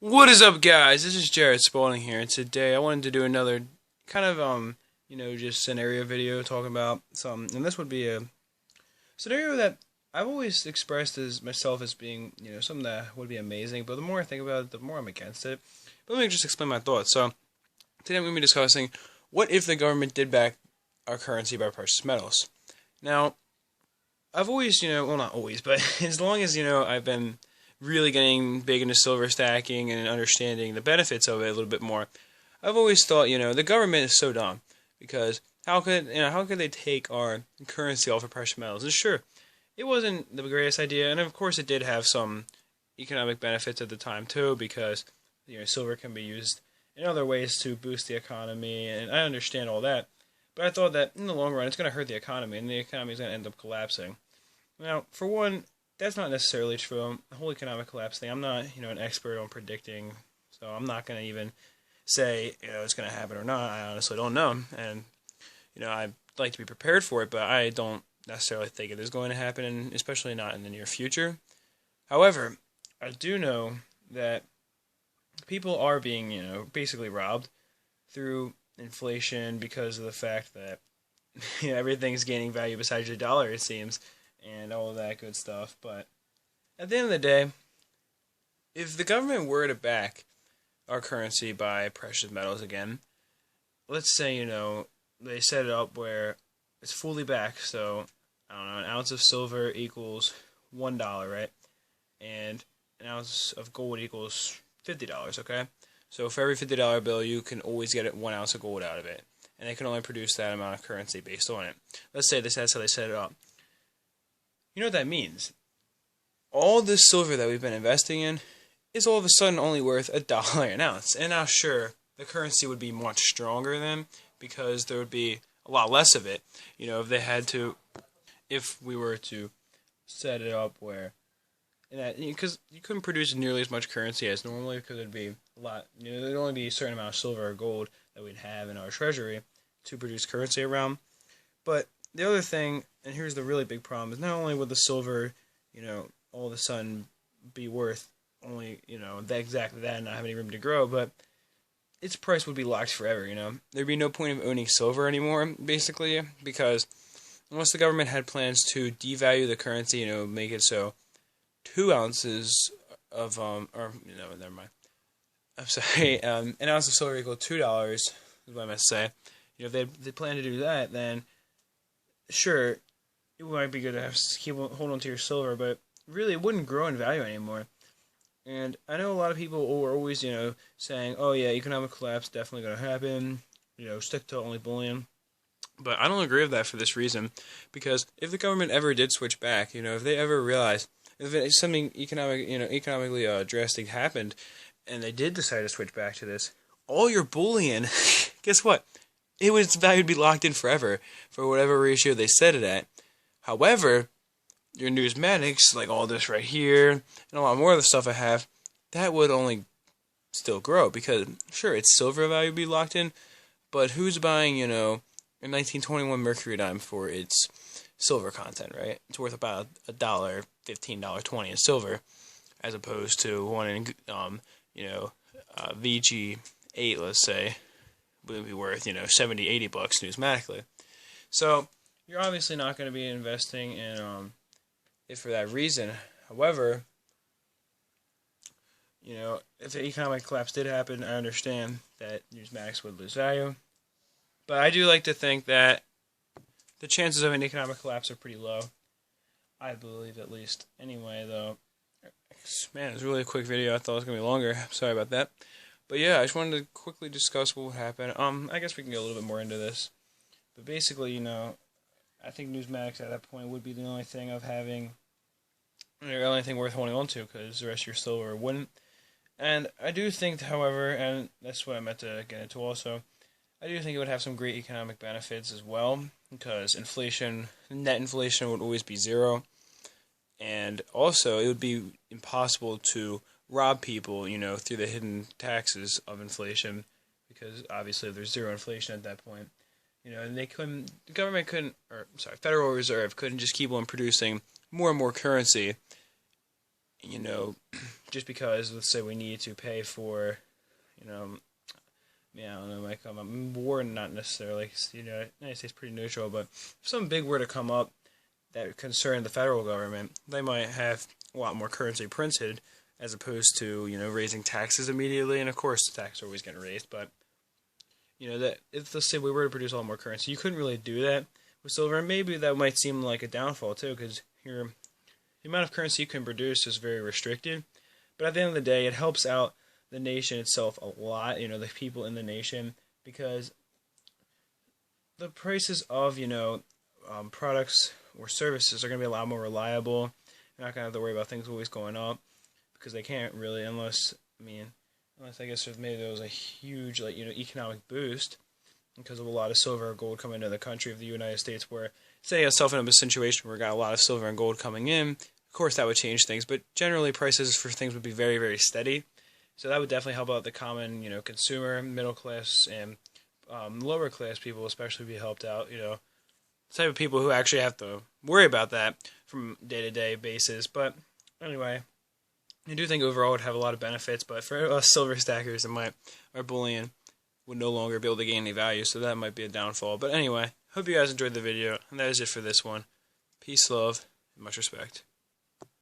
What is up, guys? This is Jared Spalding here, and today I wanted to do another kind of just scenario video talking about something, and this would be a scenario that I've always expressed as myself as being, something that would be amazing. But the more I think about it, the more I'm against it. But let me just explain my thoughts. So today I'm going to be discussing what if the government did back our currency by precious metals. Now, I've always, well, not always, but as long as I've been really getting big into silver stacking and understanding the benefits of it a little bit more, I've always thought, the government is so dumb because how could they take our currency off of precious metals? And sure, it wasn't the greatest idea, and of course it did have some economic benefits at the time too, because silver can be used in other ways to boost the economy, and I understand all that. But I thought that in the long run, it's going to hurt the economy, and the economy is going to end up collapsing. Now, for one, that's not necessarily true. The whole economic collapse thing, I'm not, an expert on predicting, so I'm not going to even say, it's going to happen or not. I honestly don't know, and, I'd like to be prepared for it, but I don't necessarily think it is going to happen, and especially not in the near future. However, I do know that people are being, basically robbed through inflation because of the fact that everything's gaining value besides your dollar, it seems, and all of that good stuff. But at the end of the day, if the government were to back our currency by precious metals again, let's say, they set it up where it's fully backed, so, I don't know, an ounce of silver equals $1, right? And an ounce of gold equals $50, okay? So for every $50 bill, you can always get 1 ounce of gold out of it. And they can only produce that amount of currency based on it. Let's say that's how they set it up. You know what that means? All this silver that we've been investing in is all of a sudden only worth $1 an ounce. And now, sure, the currency would be much stronger then because there would be a lot less of it. If we were to set it up where, because you couldn't produce nearly as much currency as normally because it'd be a lot. There'd only be a certain amount of silver or gold that we'd have in our treasury to produce currency around. But the other thing, and here's the really big problem, is not only would the silver, all of a sudden be worth only, exactly that and not have any room to grow, but its price would be locked forever, There'd be no point of owning silver anymore, basically, because unless the government had plans to devalue the currency, make it so 2 ounces of, never mind. I'm sorry, an ounce of silver equal $2, is what I meant to say. If they plan to do that, then sure, it might be good to hold on to your silver, but really it wouldn't grow in value anymore. And I know a lot of people are always, saying, oh yeah, economic collapse definitely going to happen, stick to only bullion. But I don't agree with that for this reason, because if the government ever did switch back, if they ever realized, if something economically drastic happened, and they did decide to switch back to this, all your bullion, guess what? Its value would be locked in forever for whatever ratio they set it at. However, your numismatics, like all this right here, and a lot more of the stuff I have, that would only still grow because, sure, its silver value would be locked in, but who's buying, a 1921 mercury dime for its silver content, right? It's worth about $1, $15, $20 in silver, as opposed to one in, VG8, let's say, would be worth, $70, $80 numismatically. So, you're obviously not going to be investing in it for that reason. However, if the economic collapse did happen, I understand that numismatics would lose value. But I do like to think that the chances of an economic collapse are pretty low. I believe, at least. Anyway, though, man, it was really a quick video. I thought it was going to be longer. Sorry about that. But yeah, I just wanted to quickly discuss what would happen. I guess we can get a little bit more into this. But basically, I think numismatics at that point would be the only thing the only thing worth holding on to, because the rest of your silver wouldn't. And I do think, however, and that's what I meant to get into also, I do think it would have some great economic benefits as well, because net inflation would always be zero. And also, it would be impossible to rob people, through the hidden taxes of inflation, because obviously there's zero inflation at that point. And the government couldn't, Federal Reserve couldn't just keep on producing more and more currency, just because, let's say, we need to pay for, I don't know, like war, not necessarily, United States pretty neutral, but if something big were to come up that concerned the federal government, they might have a lot more currency printed as opposed to, raising taxes immediately. And of course, the taxes are always getting raised, but, that if, let's say, we were to produce a lot more currency, you couldn't really do that with silver, and maybe that might seem like a downfall too, because the amount of currency you can produce is very restricted. But at the end of the day, it helps out the nation itself a lot, the people in the nation, because the prices of, products or services are going to be a lot more reliable. You're not going to have to worry about things always going up, because they can't really, unless I guess maybe there was a huge, economic boost because of a lot of silver or gold coming into the country of the United States, where, say, yourself in a situation where we got a lot of silver and gold coming in, of course that would change things, but generally prices for things would be very, very steady. So that would definitely help out the common, consumer, middle class, and lower class people especially be helped out, the type of people who actually have to worry about that from day-to-day basis. But anyway, I do think overall it would have a lot of benefits, but for us silver stackers, our bullion would no longer be able to gain any value, so that might be a downfall. But anyway, hope you guys enjoyed the video, and that is it for this one. Peace, love, and much respect.